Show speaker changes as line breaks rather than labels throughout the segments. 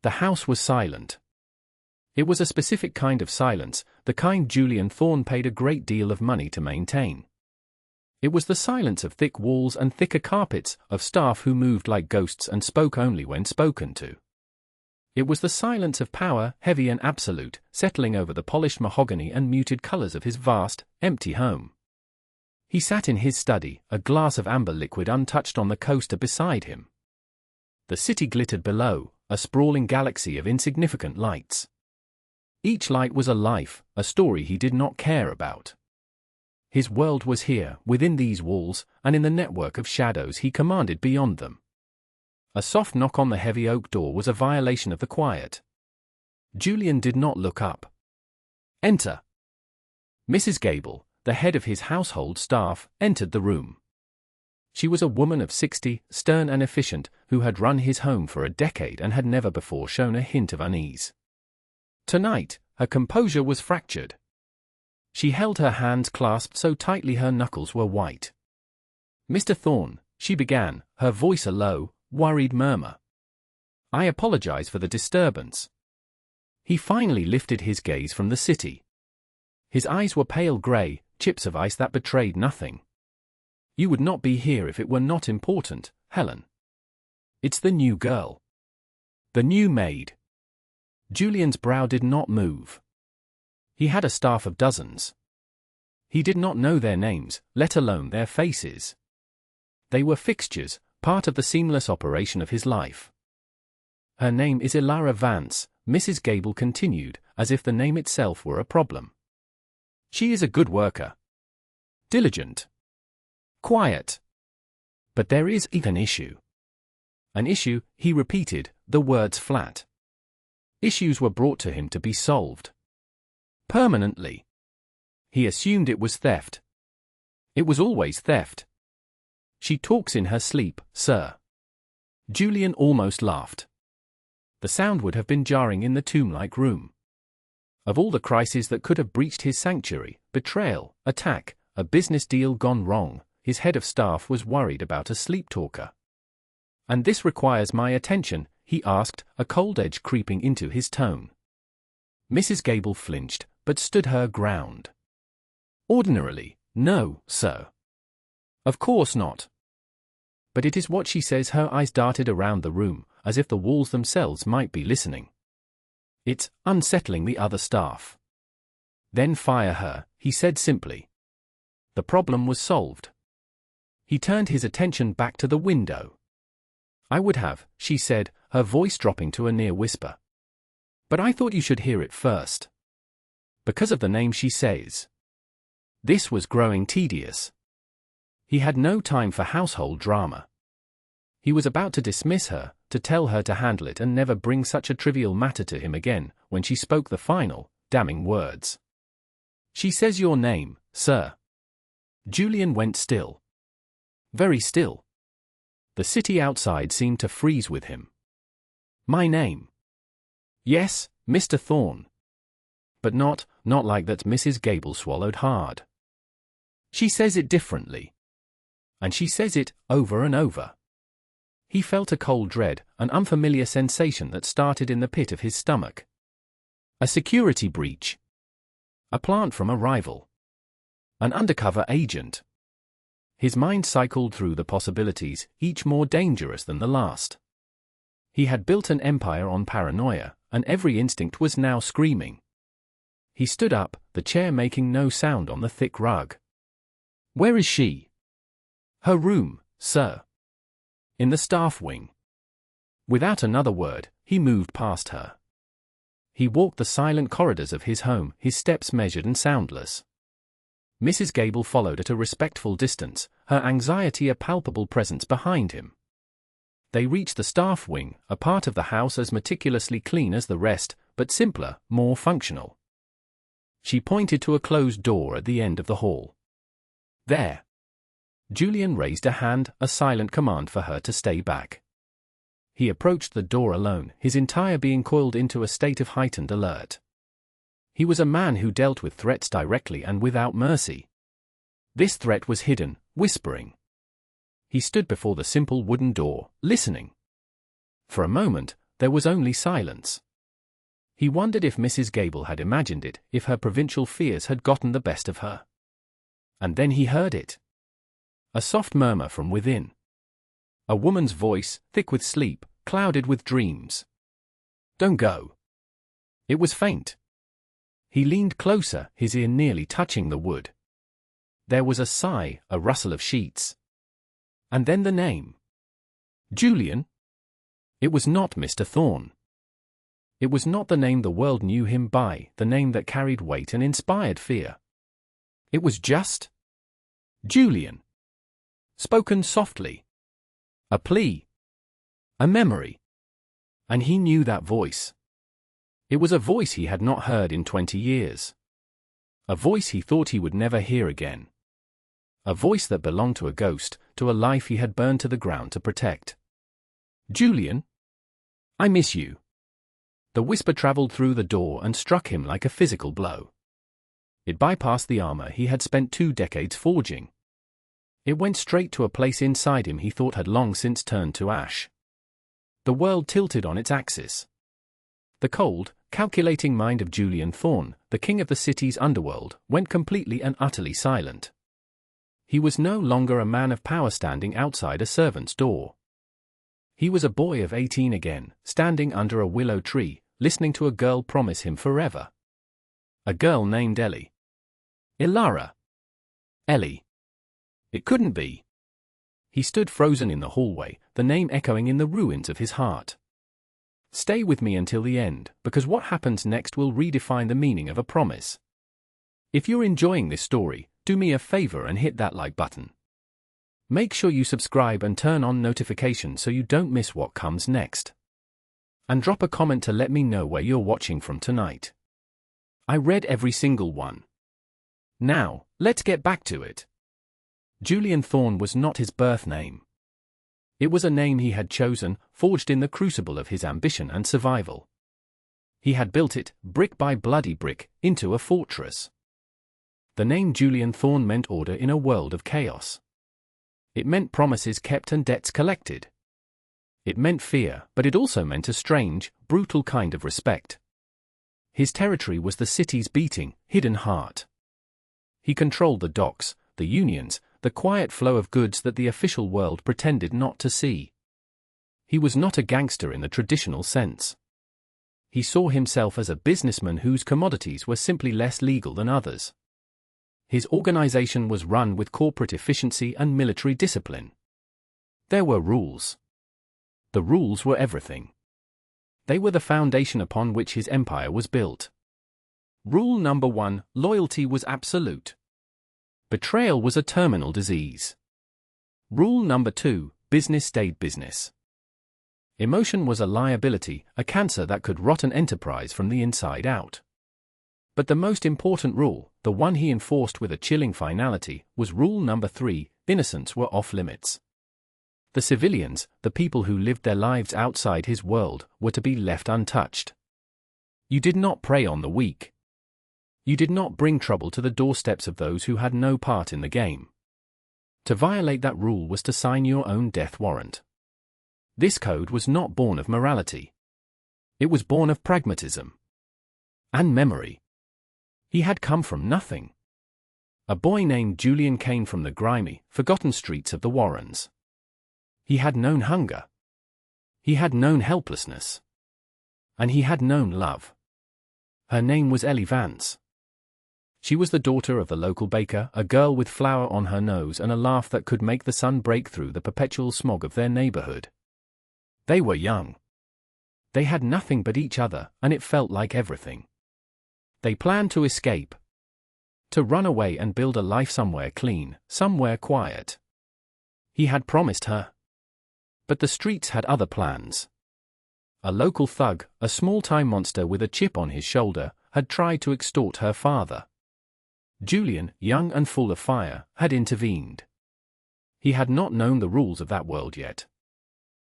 The house was silent. It was a specific kind of silence, the kind Julian Thorne paid a great deal of money to maintain. It was the silence of thick walls and thicker carpets, of staff who moved like ghosts and spoke only when spoken to. It was the silence of power, heavy and absolute, settling over the polished mahogany and muted colors of his vast, empty home. He sat in his study, a glass of amber liquid untouched on the coaster beside him. The city glittered below, a sprawling galaxy of insignificant lights. Each light was a life, a story he did not care about. His world was here, within these walls, and in the network of shadows he commanded beyond them. A soft knock on the heavy oak door was a violation of the quiet. Julian did not look up. "Enter." Mrs. Gable, the head of his household staff, entered the room. She was a woman of 60, stern and efficient, who had run his home for a decade and had never before shown a hint of unease. Tonight, her composure was fractured. She held her hands clasped so tightly her knuckles were white. "Mr. Thorne," she began, her voice a low, worried murmur. "I apologize for the disturbance." He finally lifted his gaze from the city. His eyes were pale gray, chips of ice that betrayed nothing. "You would not be here if it were not important, Helen. It's the new girl. The new maid." Julian's brow did not move. He had a staff of dozens. He did not know their names, let alone their faces. They were fixtures, part of the seamless operation of his life. "Her name is Ilara Vance," Mrs. Gable continued, as if the name itself were a problem. "She is a good worker. Diligent. Quiet. But there is an issue." An issue, he repeated, the words flat. Issues were brought to him to be solved. Permanently. He assumed it was theft. It was always theft. "She talks in her sleep, sir." Julian almost laughed. The sound would have been jarring in the tomb-like room. Of all the crises that could have breached his sanctuary, betrayal, attack, a business deal gone wrong, his head of staff was worried about a sleep talker. "And this requires my attention?" he asked, a cold edge creeping into his tone. Mrs. Gable flinched, but stood her ground. "Ordinarily, no, sir." "Of course not." But it is what she says. Her eyes darted around the room, as if the walls themselves might be listening. "It's unsettling the other staff." "Then fire her," he said simply. The problem was solved. He turned his attention back to the window. "I would have," she said, her voice dropping to a near whisper. "But I thought you should hear it first." "Because of the name she says." This was growing tedious. He had no time for household drama. He was about to dismiss her, to tell her to handle it and never bring such a trivial matter to him again, when she spoke the final, damning words. "She says your name, sir." Julian went still. Very still. The city outside seemed to freeze with him. "My name." "Yes, Mr. Thorne." "But not like that." Mrs. Gable swallowed hard. "She says it differently. And she says it over and over." He felt a cold dread, an unfamiliar sensation that started in the pit of his stomach. A security breach. A plant from a rival. An undercover agent. His mind cycled through the possibilities, each more dangerous than the last. He had built an empire on paranoia, and every instinct was now screaming. He stood up, the chair making no sound on the thick rug. "Where is she?" "Her room, sir. In the staff wing." Without another word, he moved past her. He walked the silent corridors of his home, his steps measured and soundless. Mrs. Gable followed at a respectful distance, her anxiety a palpable presence behind him. They reached the staff wing, a part of the house as meticulously clean as the rest, but simpler, more functional. She pointed to a closed door at the end of the hall. "There." Julian raised a hand, a silent command for her to stay back. He approached the door alone, his entire being coiled into a state of heightened alert. He was a man who dealt with threats directly and without mercy. This threat was hidden, whispering. He stood before the simple wooden door, listening. For a moment, there was only silence. He wondered if Mrs. Gable had imagined it, if her provincial fears had gotten the best of her. And then he heard it. A soft murmur from within. A woman's voice, thick with sleep, clouded with dreams. "Don't go." It was faint. He leaned closer, his ear nearly touching the wood. There was a sigh, a rustle of sheets. And then the name. Julian? It was not Mr. Thorne. It was not the name the world knew him by, the name that carried weight and inspired fear. It was just Julian. Spoken softly. A plea. A memory. And he knew that voice. It was a voice he had not heard in 20 years. A voice he thought he would never hear again. A voice that belonged to a ghost, to a life he had burned to the ground to protect. "Julian? I miss you." The whisper traveled through the door and struck him like a physical blow. It bypassed the armor he had spent 2 decades forging. It went straight to a place inside him he thought had long since turned to ash. The world tilted on its axis. The cold, calculating mind of Julian Thorne, the king of the city's underworld, went completely and utterly silent. He was no longer a man of power standing outside a servant's door. He was a boy of 18 again, standing under a willow tree, listening to a girl promise him forever. A girl named Ellie. Ilara. Ellie. It couldn't be. He stood frozen in the hallway, the name echoing in the ruins of his heart. Stay with me until the end, because what happens next will redefine the meaning of a promise. If you're enjoying this story, do me a favor and hit that like button. Make sure you subscribe and turn on notifications so you don't miss what comes next. And drop a comment to let me know where you're watching from tonight. I read every single one. Now, let's get back to it. Julian Thorne was not his birth name. It was a name he had chosen, forged in the crucible of his ambition and survival. He had built it, brick by bloody brick, into a fortress. The name Julian Thorne meant order in a world of chaos. It meant promises kept and debts collected. It meant fear, but it also meant a strange, brutal kind of respect. His territory was the city's beating, hidden heart. He controlled the docks, the unions, the quiet flow of goods that the official world pretended not to see. He was not a gangster in the traditional sense. He saw himself as a businessman whose commodities were simply less legal than others. His organization was run with corporate efficiency and military discipline. There were rules. The rules were everything. They were the foundation upon which his empire was built. Rule number 1, loyalty was absolute. Betrayal was a terminal disease. Rule number 2, business stayed business. Emotion was a liability, a cancer that could rot an enterprise from the inside out. But the most important rule, the one he enforced with a chilling finality, was rule number 3, innocents were off limits. The civilians, the people who lived their lives outside his world, were to be left untouched. You did not prey on the weak. You did not bring trouble to the doorsteps of those who had no part in the game. To violate that rule was to sign your own death warrant. This code was not born of morality. It was born of pragmatism. And memory. He had come from nothing. A boy named Julian came from the grimy, forgotten streets of the Warrens. He had known hunger. He had known helplessness. And he had known love. Her name was Ellie Vance. She was the daughter of the local baker, a girl with flour on her nose and a laugh that could make the sun break through the perpetual smog of their neighborhood. They were young. They had nothing but each other, and it felt like everything. They planned to escape. To run away and build a life somewhere clean, somewhere quiet. He had promised her. But the streets had other plans. A local thug, a small-time monster with a chip on his shoulder, had tried to extort her father. Julian, young and full of fire, had intervened. He had not known the rules of that world yet.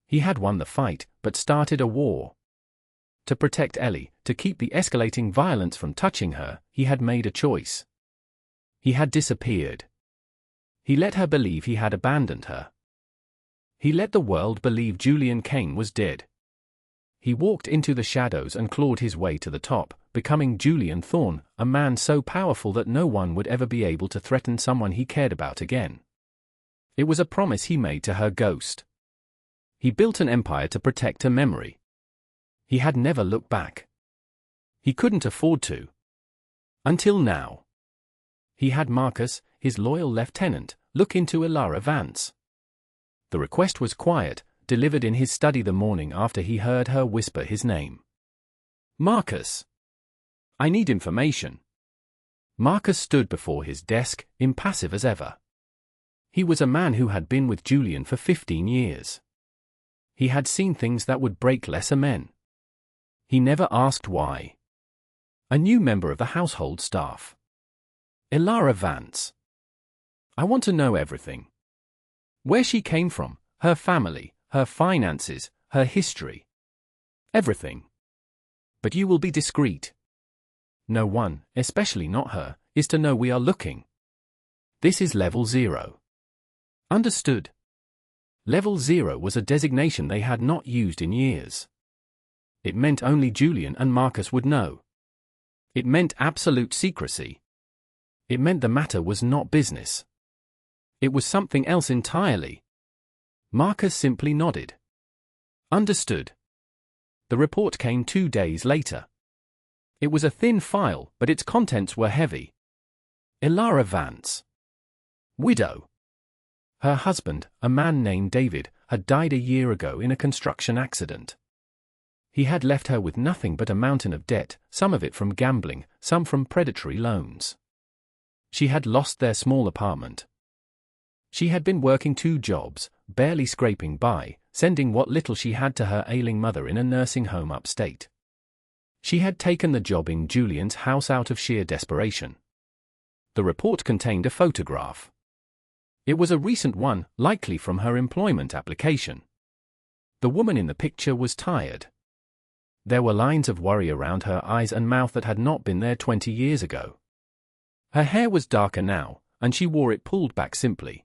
He had won the fight, but started a war. To protect Ellie, to keep the escalating violence from touching her, he had made a choice. He had disappeared. He let her believe he had abandoned her. He let the world believe Julian Kane was dead. He walked into the shadows and clawed his way to the top, becoming Julian Thorne, a man so powerful that no one would ever be able to threaten someone he cared about again. It was a promise he made to her ghost. He built an empire to protect her memory. He had never looked back. He couldn't afford to. Until now. He had Marcus, his loyal lieutenant, look into Elara Vance. The request was quiet, delivered in his study the morning after he heard her whisper his name. Marcus. I need information. Marcus stood before his desk, impassive as ever. He was a man who had been with Julian for 15 years. He had seen things that would break lesser men. He never asked why. A new member of the household staff. Elara Vance. I want to know everything. Where she came from, her family, her finances, her history. Everything. But you will be discreet. No one, especially not her, is to know we are looking. This is level 0. Understood. Level 0 was a designation they had not used in years. It meant only Julian and Marcus would know. It meant absolute secrecy. It meant the matter was not business. It was something else entirely. Marcus simply nodded. Understood. The report came 2 days later. It was a thin file, but its contents were heavy. Elara Vance. Widow. Her husband, a man named David, had died a year ago in a construction accident. He had left her with nothing but a mountain of debt, some of it from gambling, some from predatory loans. She had lost their small apartment. She had been working 2 jobs, barely scraping by, sending what little she had to her ailing mother in a nursing home upstate. She had taken the job in Julian's house out of sheer desperation. The report contained a photograph. It was a recent one, likely from her employment application. The woman in the picture was tired. There were lines of worry around her eyes and mouth that had not been there 20 years ago. Her hair was darker now, and she wore it pulled back simply.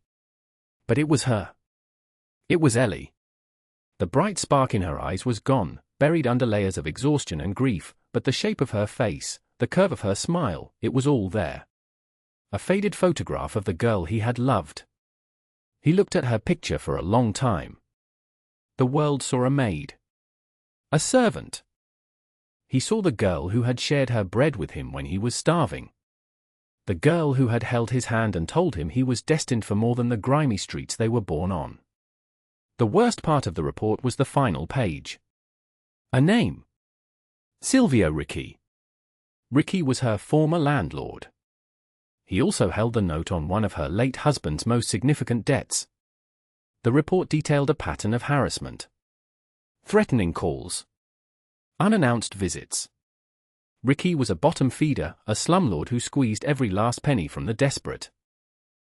But it was her. It was Ellie. The bright spark in her eyes was gone, buried under layers of exhaustion and grief, but the shape of her face, the curve of her smile, it was all there. A faded photograph of the girl he had loved. He looked at her picture for a long time. The world saw a maid. A servant. He saw the girl who had shared her bread with him when he was starving. The girl who had held his hand and told him he was destined for more than the grimy streets they were born on. The worst part of the report was the final page. A name. Silvio Ricci. Ricci was her former landlord. He also held the note on one of her late husband's most significant debts. The report detailed a pattern of harassment. Threatening calls. Unannounced visits. Ricci was a bottom feeder, a slumlord who squeezed every last penny from the desperate.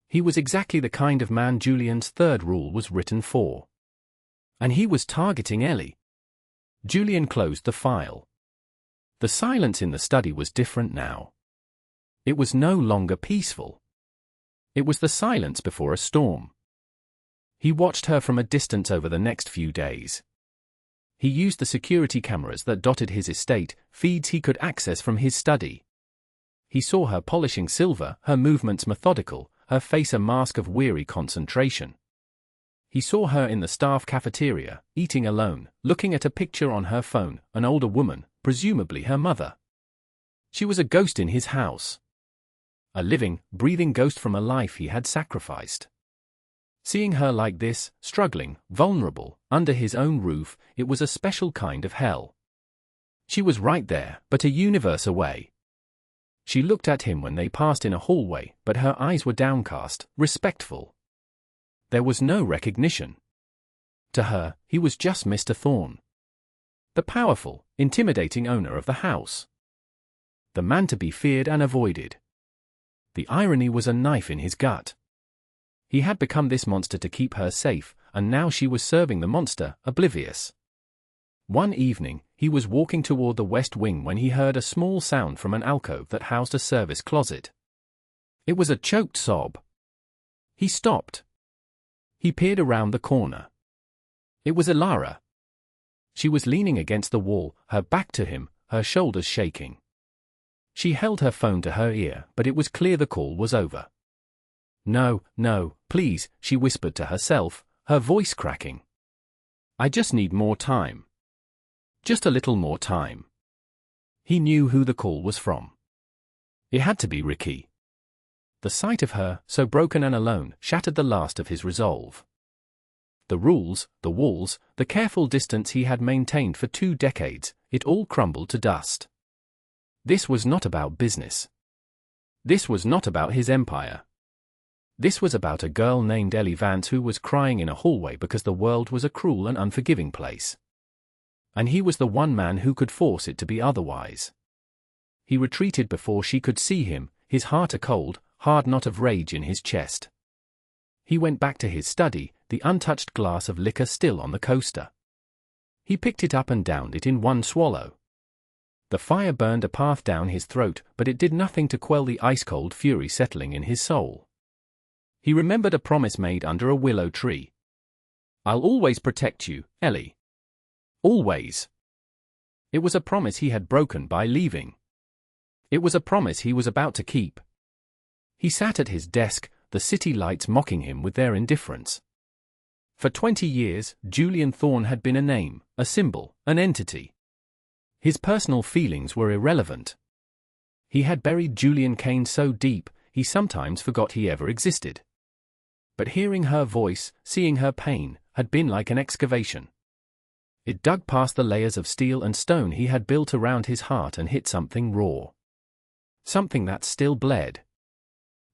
He was exactly the kind of man Julian's third rule was written for. And he was targeting Ellie. Julian closed the file. The silence in the study was different now. It was no longer peaceful. It was the silence before a storm. He watched her from a distance over the next few days. He used the security cameras that dotted his estate, feeds he could access from his study. He saw her polishing silver, her movements methodical, her face a mask of weary concentration. He saw her in the staff cafeteria, eating alone, looking at a picture on her phone, an older woman, presumably her mother. She was a ghost in his house. A living, breathing ghost from a life he had sacrificed. Seeing her like this, struggling, vulnerable, under his own roof, it was a special kind of hell. She was right there, but a universe away. She looked at him when they passed in a hallway, but her eyes were downcast, respectful. There was no recognition. To her, he was just Mr. Thorne. The powerful, intimidating owner of the house. The man to be feared and avoided. The irony was a knife in his gut. He had become this monster to keep her safe, and now she was serving the monster, oblivious. One evening, he was walking toward the west wing when he heard a small sound from an alcove that housed a service closet. It was a choked sob. He stopped. He peered around the corner. It was Elara. She was leaning against the wall, her back to him, her shoulders shaking. She held her phone to her ear, but it was clear the call was over. No, no, please, she whispered to herself, her voice cracking. I just need more time. Just a little more time. He knew who the call was from. It had to be Ricky. The sight of her, so broken and alone, shattered the last of his resolve. The rules, the walls, the careful distance he had maintained for 2 decades, it all crumbled to dust. This was not about business. This was not about his empire. This was about a girl named Ellie Vance who was crying in a hallway because the world was a cruel and unforgiving place. And he was the one man who could force it to be otherwise. He retreated before she could see him, his heart a cold, hard knot of rage in his chest. He went back to his study, the untouched glass of liquor still on the coaster. He picked it up and downed it in one swallow. The fire burned a path down his throat, but it did nothing to quell the ice-cold fury settling in his soul. He remembered a promise made under a willow tree. I'll always protect you, Ellie. Always. It was a promise he had broken by leaving. It was a promise he was about to keep. He sat at his desk, the city lights mocking him with their indifference. For 20 years, Julian Thorne had been a name, a symbol, an entity. His personal feelings were irrelevant. He had buried Julian Kane so deep, he sometimes forgot he ever existed. But hearing her voice, seeing her pain, had been like an excavation. It dug past the layers of steel and stone he had built around his heart and hit something raw. Something that still bled.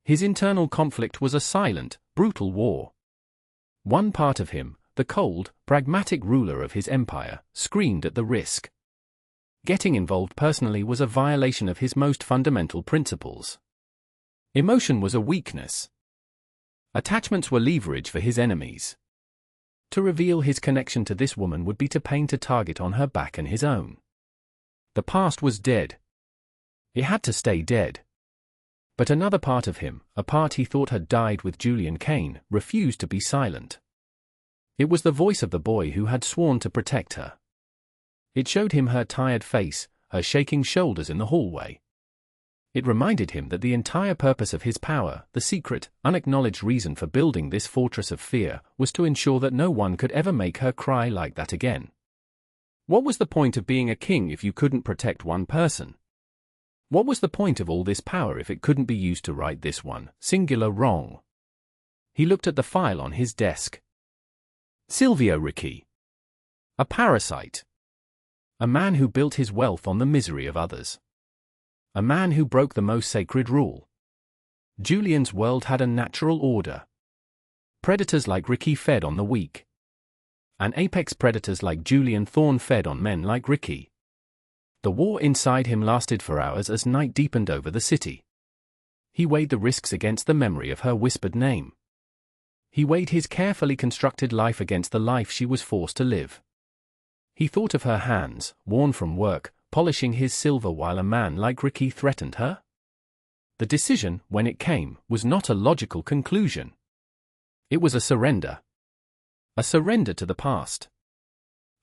His internal conflict was a silent, brutal war. One part of him, the cold, pragmatic ruler of his empire, screamed at the risk. Getting involved personally was a violation of his most fundamental principles. Emotion was a weakness. Attachments were leverage for his enemies. To reveal his connection to this woman would be to paint a target on her back and his own. The past was dead. It had to stay dead. But another part of him, a part he thought had died with Julian Kane, refused to be silent. It was the voice of the boy who had sworn to protect her. It showed him her tired face, her shaking shoulders in the hallway. It reminded him that the entire purpose of his power, the secret, unacknowledged reason for building this fortress of fear, was to ensure that no one could ever make her cry like that again. What was the point of being a king if you couldn't protect one person? What was the point of all this power if it couldn't be used to right this one, singular wrong? He looked at the file on his desk. Silvio Ricci. A parasite. A man who built his wealth on the misery of others. A man who broke the most sacred rule. Julian's world had a natural order. Predators like Ricky fed on the weak. And apex predators like Julian Thorne fed on men like Ricky. The war inside him lasted for hours as night deepened over the city. He weighed the risks against the memory of her whispered name. He weighed his carefully constructed life against the life she was forced to live. He thought of her hands, worn from work, polishing his silver while a man like Ricky threatened her. The decision, when it came, was not a logical conclusion. It was a surrender. A surrender to the past.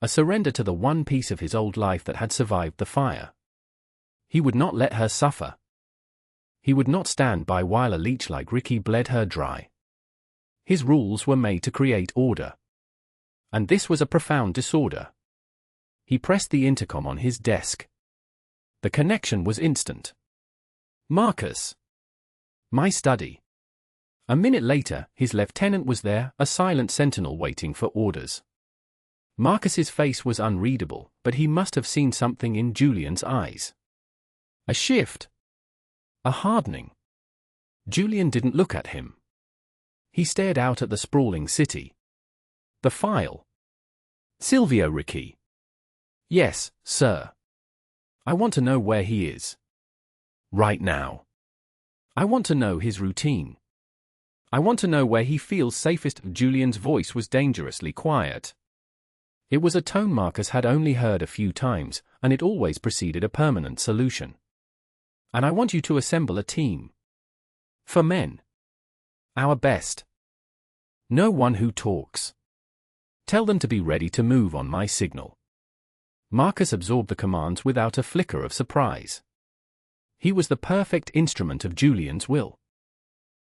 A surrender to the one piece of his old life that had survived the fire. He would not let her suffer. He would not stand by while a leech like Ricky bled her dry. His rules were made to create order. And this was a profound disorder. He pressed the intercom on his desk. The connection was instant. Marcus. My study. A minute later, his lieutenant was there, a silent sentinel waiting for orders. Marcus's face was unreadable, but he must have seen something in Julian's eyes. A shift. A hardening. Julian didn't look at him. He stared out at the sprawling city. The file. Silvio Ricci. Yes, sir. I want to know where he is. Right now. I want to know his routine. I want to know where he feels safest. Julian's voice was dangerously quiet. It was a tone Marcus had only heard a few times, and it always preceded a permanent solution. And I want you to assemble a team. For men. Our best. No one who talks. Tell them to be ready to move on my signal. Marcus absorbed the commands without a flicker of surprise. He was the perfect instrument of Julian's will.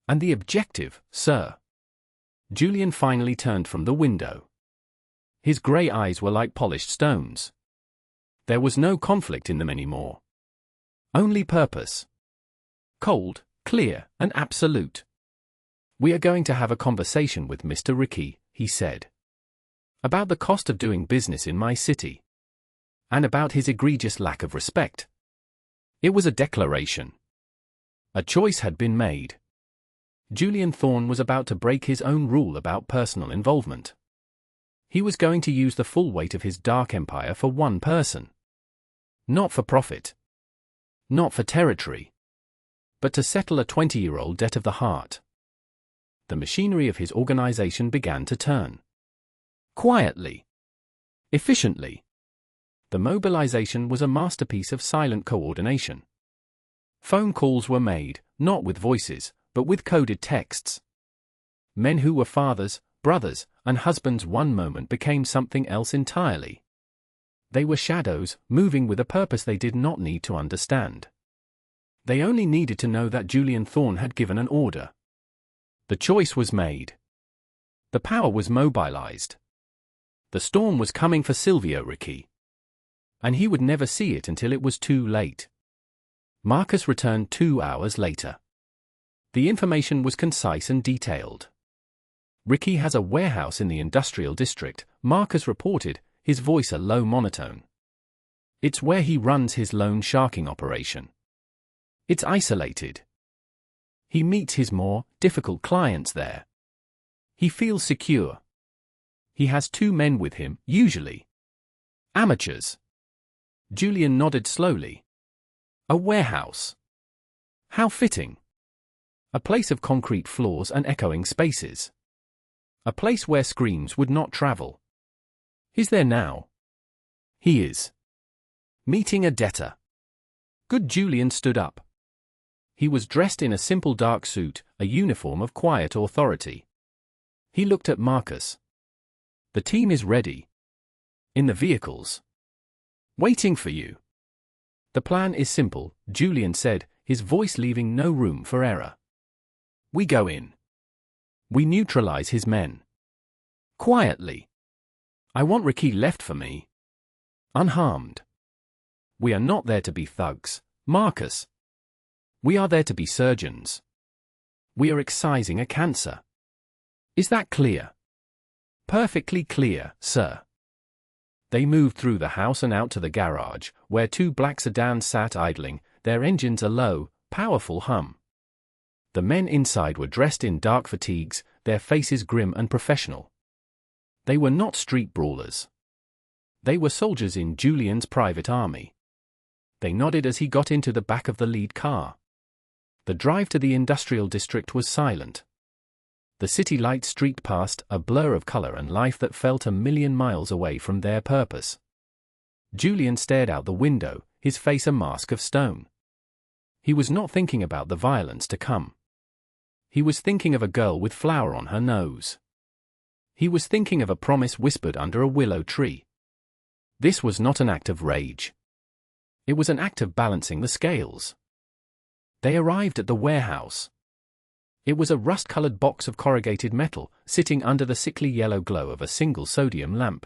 And the objective, sir? Julian finally turned from the window. His grey eyes were like polished stones. There was no conflict in them anymore. Only purpose. Cold, clear, and absolute. "We are going to have a conversation with Mr. Ricky," he said. "About the cost of doing business in my city. And about his egregious lack of respect." It was a declaration. A choice had been made. Julian Thorne was about to break his own rule about personal involvement. He was going to use the full weight of his dark empire for one person. Not for profit. Not for territory. But to settle a 20-year-old debt of the heart. The machinery of his organization began to turn. Quietly. Efficiently. The mobilization was a masterpiece of silent coordination. Phone calls were made, not with voices, but with coded texts. Men who were fathers, brothers, and husbands one moment became something else entirely. They were shadows, moving with a purpose they did not need to understand. They only needed to know that Julian Thorne had given an order. The choice was made. The power was mobilized. The storm was coming for Silvio Ricky. And he would never see it until it was too late. Marcus returned 2 hours later. The information was concise and detailed. "Ricky has a warehouse in the industrial district," Marcus reported, his voice a low monotone. "It's where he runs his loan sharking operation. It's isolated. He meets his more difficult clients there. He feels secure. He has 2 men with him, usually. Amateurs." Julian nodded slowly. A warehouse. How fitting. A place of concrete floors and echoing spaces. A place where screams would not travel. "He's there now." "He is. Meeting a debtor." Good. Julian stood up. He was dressed in a simple dark suit, a uniform of quiet authority. He looked at Marcus. "The team is ready. In the vehicles. Waiting for you." "The plan is simple," Julian said, his voice leaving no room for error. "We go in. We neutralize his men. Quietly. I want Ricky left for me. Unharmed. We are not there to be thugs, Marcus. We are there to be surgeons. We are excising a cancer. Is that clear?" "Perfectly clear, sir." They moved through the house and out to the garage, where 2 black sedans sat idling, their engines a low, powerful hum. The men inside were dressed in dark fatigues, their faces grim and professional. They were not street brawlers. They were soldiers in Julian's private army. They nodded as he got into the back of the lead car. The drive to the industrial district was silent. The city lights streaked past, a blur of color and life that felt a million miles away from their purpose. Julian stared out the window, his face a mask of stone. He was not thinking about the violence to come. He was thinking of a girl with flour on her nose. He was thinking of a promise whispered under a willow tree. This was not an act of rage. It was an act of balancing the scales. They arrived at the warehouse. It was a rust-colored box of corrugated metal, sitting under the sickly yellow glow of a single sodium lamp.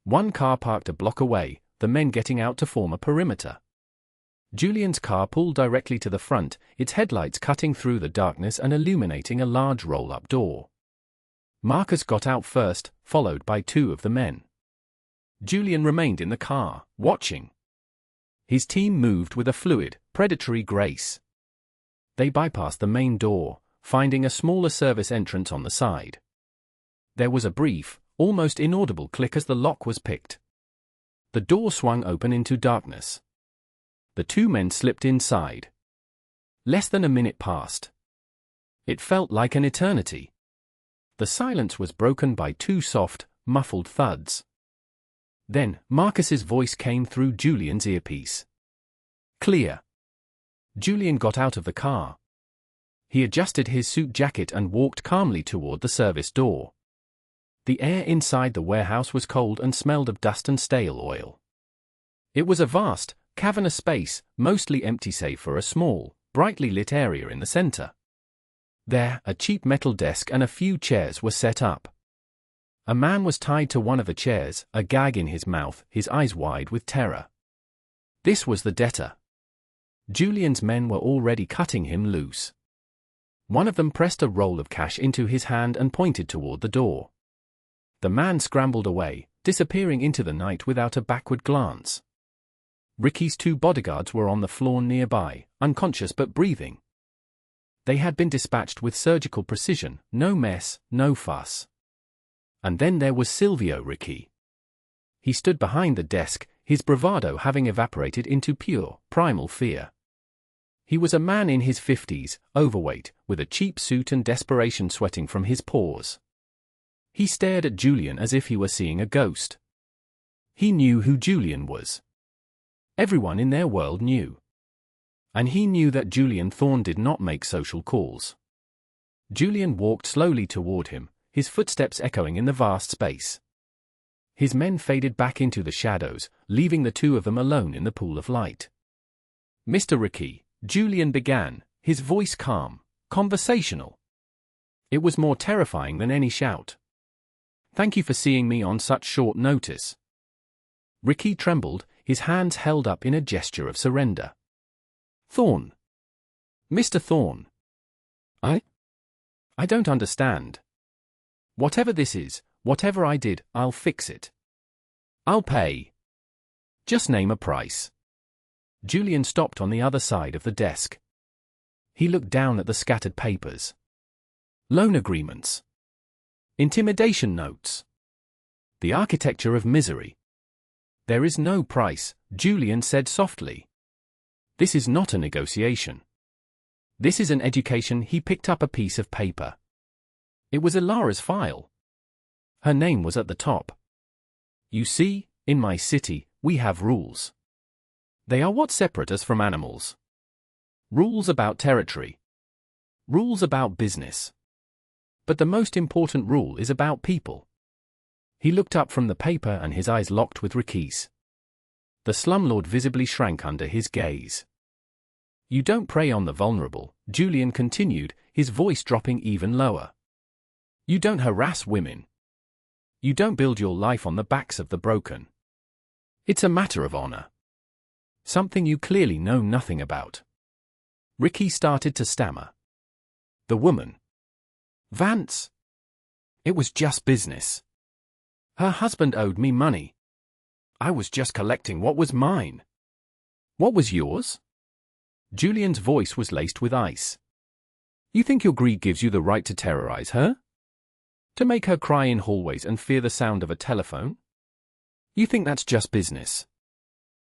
One car parked a block away, the men getting out to form a perimeter. Julian's car pulled directly to the front, its headlights cutting through the darkness and illuminating a large roll-up door. Marcus got out first, followed by 2 of the men. Julian remained in the car, watching. His team moved with a fluid, predatory grace. They bypassed the main door, finding a smaller service entrance on the side. There was a brief, almost inaudible click as the lock was picked. The door swung open into darkness. The 2 men slipped inside. Less than a minute passed. It felt like an eternity. The silence was broken by 2 soft, muffled thuds. Then, Marcus's voice came through Julian's earpiece. "Clear." Julian got out of the car. He adjusted his suit jacket and walked calmly toward the service door. The air inside the warehouse was cold and smelled of dust and stale oil. It was a vast, cavernous space, mostly empty save for a small, brightly lit area in the center. There, a cheap metal desk and a few chairs were set up. A man was tied to one of the chairs, a gag in his mouth, his eyes wide with terror. This was the debtor. Julian's men were already cutting him loose. One of them pressed a roll of cash into his hand and pointed toward the door. The man scrambled away, disappearing into the night without a backward glance. Ricky's 2 bodyguards were on the floor nearby, unconscious but breathing. They had been dispatched with surgical precision, no mess, no fuss. And then there was Silvio Ricky. He stood behind the desk, his bravado having evaporated into pure, primal fear. He was a man in his 50s, overweight, with a cheap suit and desperation sweating from his pores. He stared at Julian as if he were seeing a ghost. He knew who Julian was. Everyone in their world knew. And he knew that Julian Thorne did not make social calls. Julian walked slowly toward him, his footsteps echoing in the vast space. His men faded back into the shadows, leaving the 2 of them alone in the pool of light. "Mr. Ricky," Julian began, his voice calm, conversational. It was more terrifying than any shout. "Thank you for seeing me on such short notice." Ricky trembled, his hands held up in a gesture of surrender. "Thorne. Mr. Thorne. I don't understand. Whatever this is, whatever I did, I'll fix it. I'll pay. Just name a price." Julian stopped on the other side of the desk. He looked down at the scattered papers. Loan agreements. Intimidation notes. The architecture of misery. "There is no price," Julian said softly. "This is not a negotiation. This is an education." He picked up a piece of paper. It was Ilara's file. Her name was at the top. "You see, in my city, we have rules. They are what separate us from animals. Rules about territory. Rules about business. But the most important rule is about people." He looked up from the paper and his eyes locked with Ricky's. The slumlord visibly shrank under his gaze. "You don't prey on the vulnerable," Julian continued, his voice dropping even lower. "You don't harass women. You don't build your life on the backs of the broken. It's a matter of honor. Something you clearly know nothing about." Ricky started to stammer. "The woman. Vance. It was just business. Her husband owed me money. I was just collecting what was mine." "What was yours?" Julian's voice was laced with ice. "You think your greed gives you the right to terrorize her? To make her cry in hallways and fear the sound of a telephone? You think that's just business?"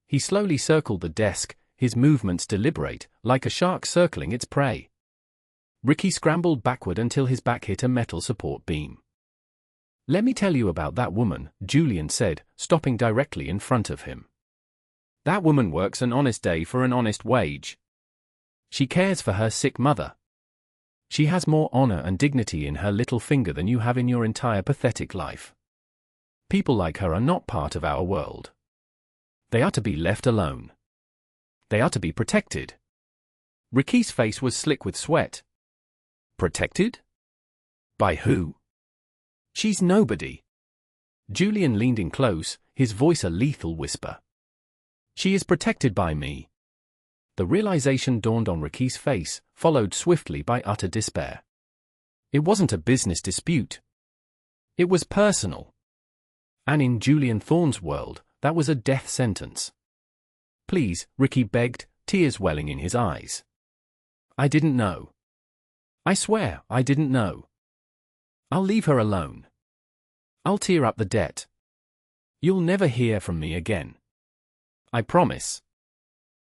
He slowly circled the desk, his movements deliberate, like a shark circling its prey. Ricky scrambled backward until his back hit a metal support beam. "Let me tell you about that woman," Julian said, stopping directly in front of him. "That woman works an honest day for an honest wage. She cares for her sick mother. She has more honor and dignity in her little finger than you have in your entire pathetic life. People like her are not part of our world. They are to be left alone. They are to be protected." Ricky's face was slick with sweat. "Protected? By who?" "She's nobody." Julian leaned in close, his voice a lethal whisper. "She is protected by me." The realization dawned on Ricky's face, followed swiftly by utter despair. It wasn't a business dispute. It was personal. And in Julian Thorne's world, that was a death sentence. "Please," Ricky begged, tears welling in his eyes. "I didn't know. I swear, I didn't know. I'll leave her alone. I'll tear up the debt. You'll never hear from me again. I promise."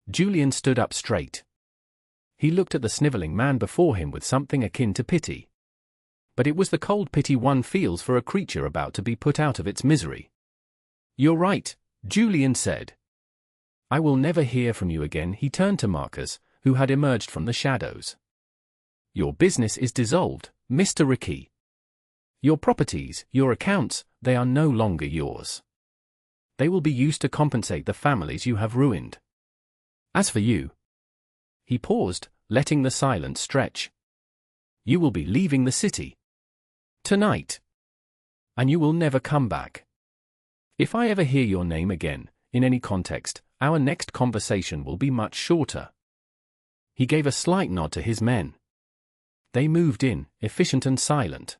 Julian stood up straight. He looked at the sniveling man before him with something akin to pity. But it was the cold pity one feels for a creature about to be put out of its misery. "You're right," Julian said. "I will never hear from you again." He turned to Marcus, who had emerged from the shadows. "Your business is dissolved, Mr. Ricky. Your properties, your accounts, they are no longer yours. They will be used to compensate the families you have ruined. As for you—" He paused, letting the silence stretch. "You will be leaving the city. Tonight. And you will never come back. If I ever hear your name again, in any context, our next conversation will be much shorter." He gave a slight nod to his men. They moved in, efficient and silent.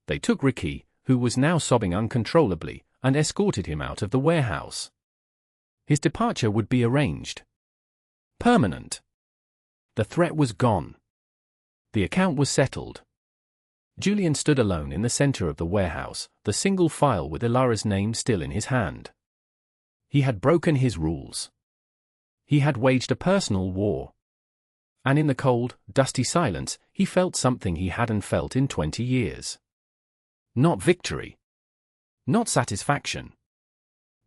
They took Ricky, who was now sobbing uncontrollably, and escorted him out of the warehouse. His departure would be arranged. Permanent. The threat was gone. The account was settled. Julian stood alone in the center of the warehouse, the single file with Ilara's name still in his hand. He had broken his rules. He had waged a personal war. And in the cold, dusty silence, he felt something he hadn't felt in 20 years. Not victory. Not satisfaction.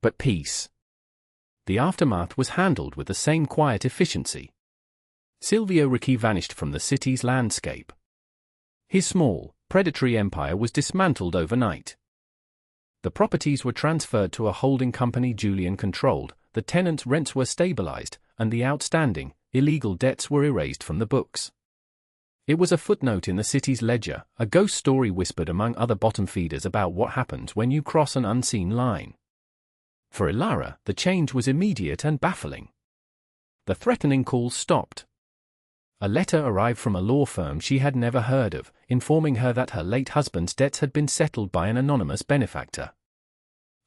But peace. The aftermath was handled with the same quiet efficiency. Silvio Ricci vanished from the city's landscape. His small, predatory empire was dismantled overnight. The properties were transferred to a holding company Julian controlled, the tenants' rents were stabilized, and the outstanding, illegal debts were erased from the books. It was a footnote in the city's ledger, a ghost story whispered among other bottom feeders about what happens when you cross an unseen line. For Ilara, the change was immediate and baffling. The threatening calls stopped. A letter arrived from a law firm she had never heard of, informing her that her late husband's debts had been settled by an anonymous benefactor.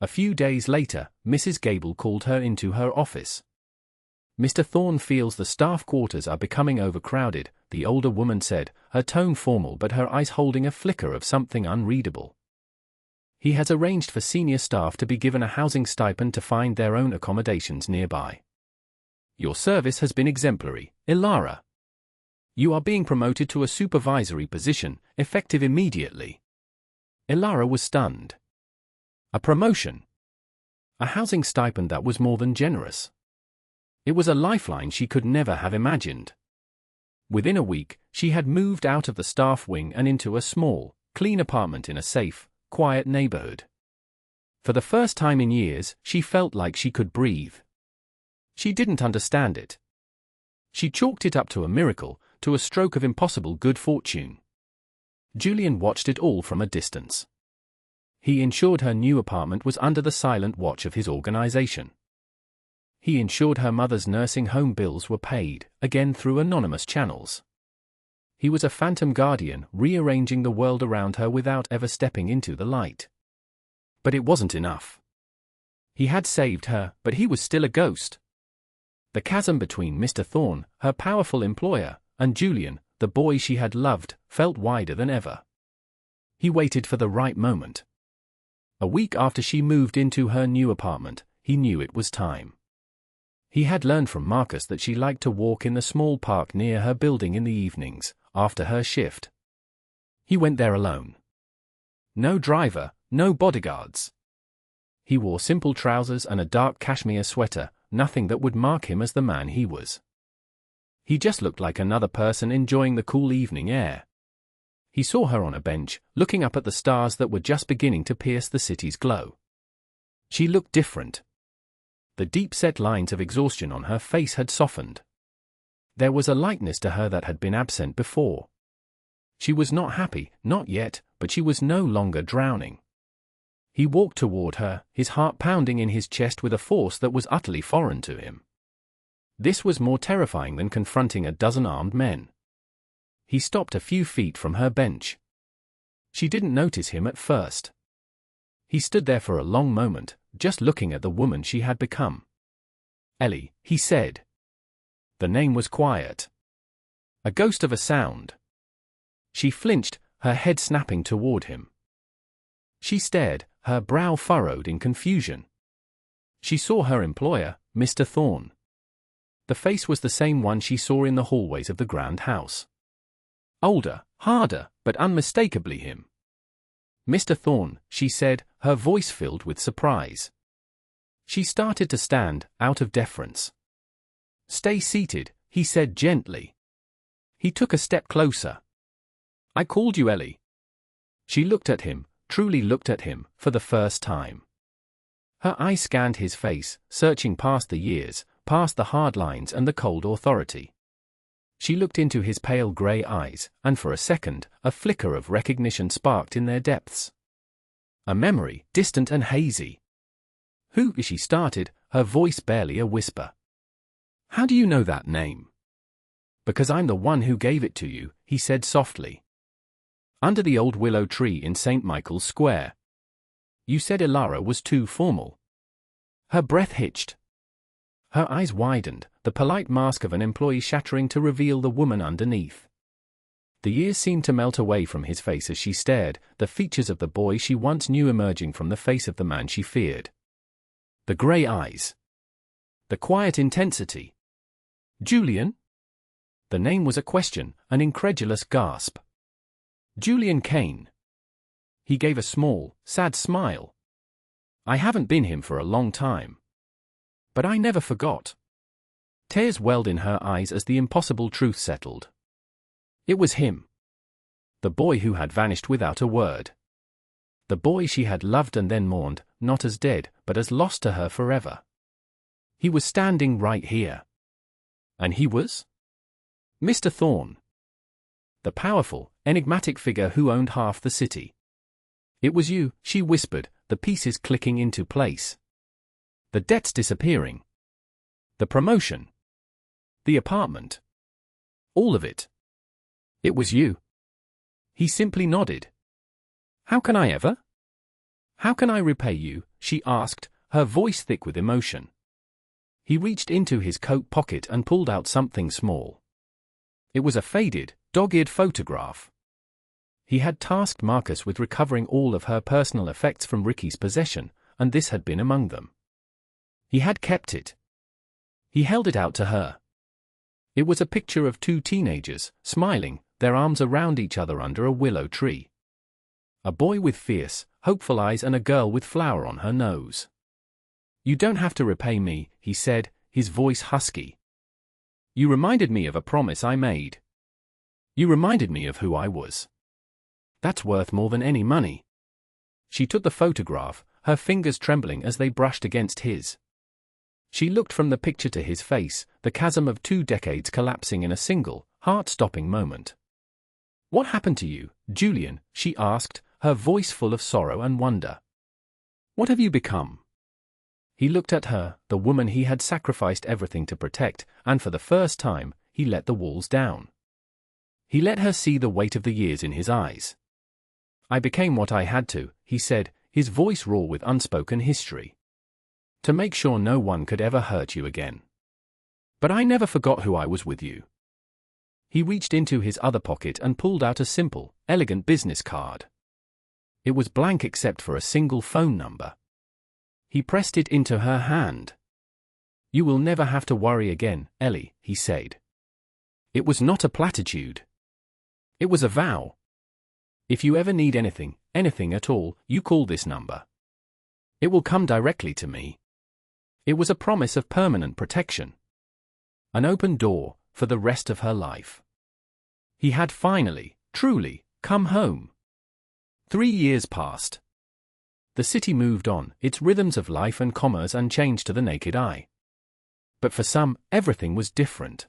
A few days later, Mrs. Gable called her into her office. "Mr. Thorne feels the staff quarters are becoming overcrowded," the older woman said, her tone formal but her eyes holding a flicker of something unreadable. "He has arranged for senior staff to be given a housing stipend to find their own accommodations nearby. Your service has been exemplary, Ilara. You are being promoted to a supervisory position, effective immediately." Ilara was stunned. A promotion. A housing stipend that was more than generous. It was a lifeline she could never have imagined. Within a week, she had moved out of the staff wing and into a small, clean apartment in a safe, quiet neighborhood. For the first time in years, she felt like she could breathe. She didn't understand it. She chalked it up to a miracle, to a stroke of impossible good fortune. Julian watched it all from a distance. He ensured her new apartment was under the silent watch of his organization. He ensured her mother's nursing home bills were paid, again through anonymous channels. He was a phantom guardian, rearranging the world around her without ever stepping into the light. But it wasn't enough. He had saved her, but he was still a ghost. The chasm between Mr. Thorne, her powerful employer, and Julian, the boy she had loved, felt wider than ever. He waited for the right moment. A week after she moved into her new apartment, he knew it was time. He had learned from Marcus that she liked to walk in the small park near her building in the evenings, after her shift. He went there alone. No driver, no bodyguards. He wore simple trousers and a dark cashmere sweater, nothing that would mark him as the man he was. He just looked like another person enjoying the cool evening air. He saw her on a bench, looking up at the stars that were just beginning to pierce the city's glow. She looked different. The deep-set lines of exhaustion on her face had softened. There was a lightness to her that had been absent before. She was not happy, not yet, but she was no longer drowning. He walked toward her, his heart pounding in his chest with a force that was utterly foreign to him. This was more terrifying than confronting a dozen armed men. He stopped a few feet from her bench. She didn't notice him at first. He stood there for a long moment, just looking at the woman she had become. "Ellie," he said. The name was quiet. A ghost of a sound. She flinched, her head snapping toward him. She stared, her brow furrowed in confusion. She saw her employer, Mr. Thorne. The face was the same one she saw in the hallways of the grand house. Older, harder, but unmistakably him. "Mr. Thorne," she said, her voice filled with surprise. She started to stand, out of deference. "Stay seated," he said gently. He took a step closer. "I called you Ellie." She looked at him, truly looked at him, for the first time. Her eye scanned his face, searching past the years, past the hard lines and the cold authority. She looked into his pale grey eyes, and for a second, a flicker of recognition sparked in their depths. A memory, distant and hazy. "Who?" she started, her voice barely a whisper. "How do you know that name?" "Because I'm the one who gave it to you," he said softly. "Under the old willow tree in St. Michael's Square. You said Ilara was too formal." Her breath hitched. Her eyes widened, the polite mask of an employee shattering to reveal the woman underneath. The years seemed to melt away from his face as she stared, the features of the boy she once knew emerging from the face of the man she feared. The grey eyes. The quiet intensity. "Julian?" The name was a question, an incredulous gasp. "Julian Kane." He gave a small, sad smile. "I haven't been him for a long time. But I never forgot." Tears welled in her eyes as the impossible truth settled. It was him. The boy who had vanished without a word. The boy she had loved and then mourned, not as dead, but as lost to her forever. He was standing right here. And he was? Mr. Thorne. The powerful, enigmatic figure who owned half the city. "It was you," she whispered, the pieces clicking into place. "The debts disappearing. The promotion. The apartment. All of it. It was you." He simply nodded. "How can I ever? How can I repay you?" she asked, her voice thick with emotion. He reached into his coat pocket and pulled out something small. It was a faded, dog-eared photograph. He had tasked Marcus with recovering all of her personal effects from Ricky's possession, and this had been among them. He had kept it. He held it out to her. It was a picture of two teenagers, smiling, their arms around each other under a willow tree. A boy with fierce, hopeful eyes and a girl with flower on her nose. "You don't have to repay me," he said, his voice husky. "You reminded me of a promise I made. You reminded me of who I was. That's worth more than any money." She took the photograph, her fingers trembling as they brushed against his. She looked from the picture to his face, the chasm of 2 decades collapsing in a single, heart-stopping moment. "What happened to you, Julian?" she asked, her voice full of sorrow and wonder. "What have you become?" He looked at her, the woman he had sacrificed everything to protect, and for the first time, he let the walls down. He let her see the weight of the years in his eyes. "I became what I had to," he said, his voice raw with unspoken history. "To make sure no one could ever hurt you again. But I never forgot who I was with you." He reached into his other pocket and pulled out a simple, elegant business card. It was blank except for a single phone number. He pressed it into her hand. "You will never have to worry again, Ellie," he said. It was not a platitude. It was a vow. "If you ever need anything, anything at all, you call this number. It will come directly to me." It was a promise of permanent protection. An open door, for the rest of her life. He had finally, truly, come home. 3 years passed. The city moved on, its rhythms of life and commerce unchanged to the naked eye. But for some, everything was different.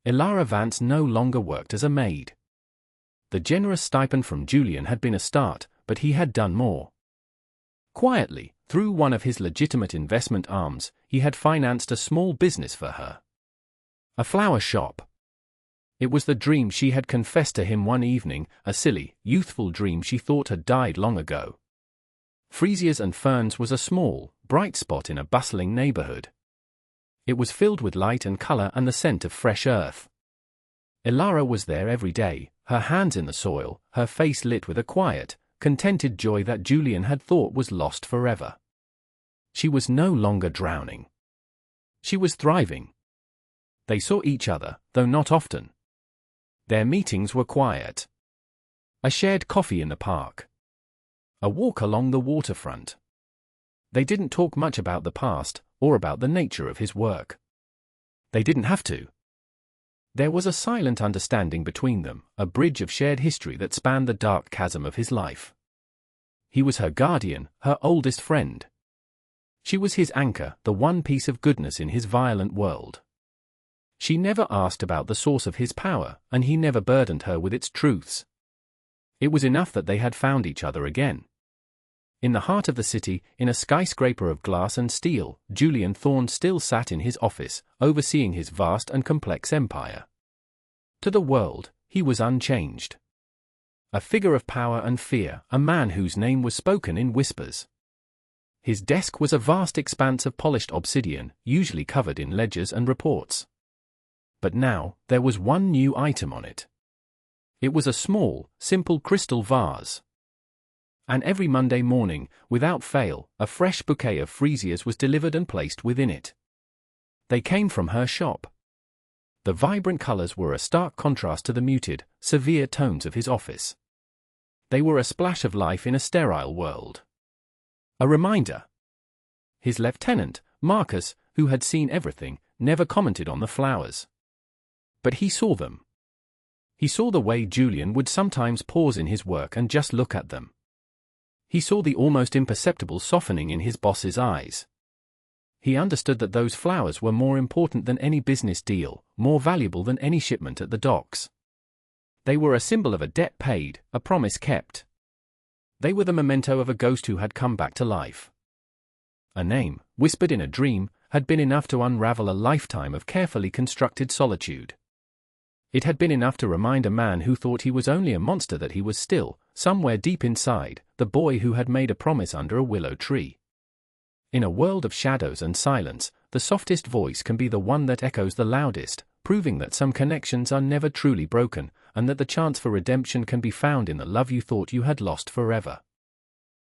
Ilara Vance no longer worked as a maid. The generous stipend from Julian had been a start, but he had done more. Quietly, through one of his legitimate investment arms, he had financed a small business for her. A flower shop. It was the dream she had confessed to him one evening, a silly, youthful dream she thought had died long ago. Freesias and Ferns was a small, bright spot in a bustling neighborhood. It was filled with light and color and the scent of fresh earth. Ilara was there every day, her hands in the soil, her face lit with a quiet, contented joy that Julian had thought was lost forever. She was no longer drowning. She was thriving. They saw each other, though not often. Their meetings were quiet. A shared coffee in the park. A walk along the waterfront. They didn't talk much about the past, or about the nature of his work. They didn't have to. There was a silent understanding between them, a bridge of shared history that spanned the dark chasm of his life. He was her guardian, her oldest friend. She was his anchor, the one piece of goodness in his violent world. She never asked about the source of his power, and he never burdened her with its truths. It was enough that they had found each other again. In the heart of the city, in a skyscraper of glass and steel, Julian Thorne still sat in his office, overseeing his vast and complex empire. To the world, he was unchanged. A figure of power and fear, a man whose name was spoken in whispers. His desk was a vast expanse of polished obsidian, usually covered in ledgers and reports. But now, there was one new item on it. It was a small, simple crystal vase. And every Monday morning, without fail, a fresh bouquet of freesias was delivered and placed within it. They came from her shop. The vibrant colors were a stark contrast to the muted, severe tones of his office. They were a splash of life in a sterile world. A reminder. His lieutenant, Marcus, who had seen everything, never commented on the flowers. But he saw them. He saw the way Julian would sometimes pause in his work and just look at them. He saw the almost imperceptible softening in his boss's eyes. He understood that those flowers were more important than any business deal, more valuable than any shipment at the docks. They were a symbol of a debt paid, a promise kept. They were the memento of a ghost who had come back to life. A name, whispered in a dream, had been enough to unravel a lifetime of carefully constructed solitude. It had been enough to remind a man who thought he was only a monster that he was still, somewhere deep inside, the boy who had made a promise under a willow tree. In a world of shadows and silence, the softest voice can be the one that echoes the loudest, proving that some connections are never truly broken, and that the chance for redemption can be found in the love you thought you had lost forever.